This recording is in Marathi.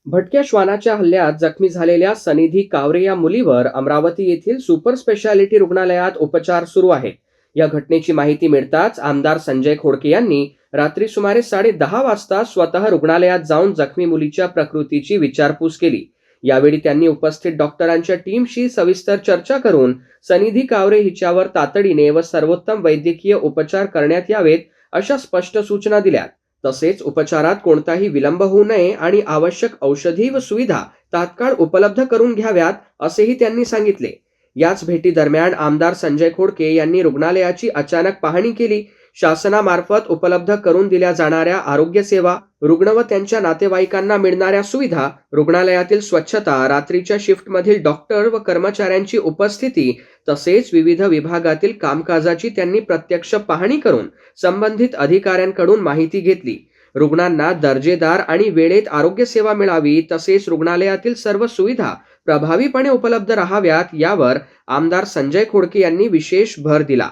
भटक्या श्वानाच्या हल्ल्यात जखमी झालेल्या सनिधी कावरे या मुलीवर अमरावती येथील सुपर स्पेशालिटी रुग्णालयात उपचार सुरू आहेत. या घटनेची माहिती मिळताच आमदार संजय खोडके यांनी रात्री सुमारे 10:30 वाजता स्वतः रुग्णालयात जाऊन जखमी मुलीच्या प्रकृतीची विचारपूस केली. यावेळी त्यांनी उपस्थित डॉक्टरांच्या टीमशी सविस्तर चर्चा करून सनिधी कावरे हिच्यावर तातडीने व सर्वोत्तम वैद्यकीय उपचार करण्यात यावेत अशा स्पष्ट सूचना दिल्या. तसेच उपचारात कोणताही विलंब होऊ नये आणि आवश्यक औषधी व सुविधा तात्काळ उपलब्ध करून घ्याव्यात असेही त्यांनी सांगितले. याच भेटी दरम्यान आमदार संजय खोडके यांनी रुग्णालयाची अचानक पाहणी केली. शासनामार्फत उपलब्ध करून दिल्या जाणाऱ्या आरोग्य सेवा, रुग्ण व त्यांच्या नातेवाईकांना मिळणाऱ्या सुविधा, रुग्णालयातील स्वच्छता, रात्रीच्या शिफ्टमधील डॉक्टर व कर्मचाऱ्यांची उपस्थिती तसेच विविध विभागातील कामकाजाची त्यांनी प्रत्यक्ष पाहणी करून संबंधित अधिकाऱ्यांकडून माहिती घेतली. रुग्णांना दर्जेदार आणि वेळेत आरोग्य सेवा मिळावी तसेच रुग्णालयातील सर्व सुविधा प्रभावीपणे उपलब्ध राहाव्यात यावर आमदार संजय खोडके यांनी विशेष भर दिला.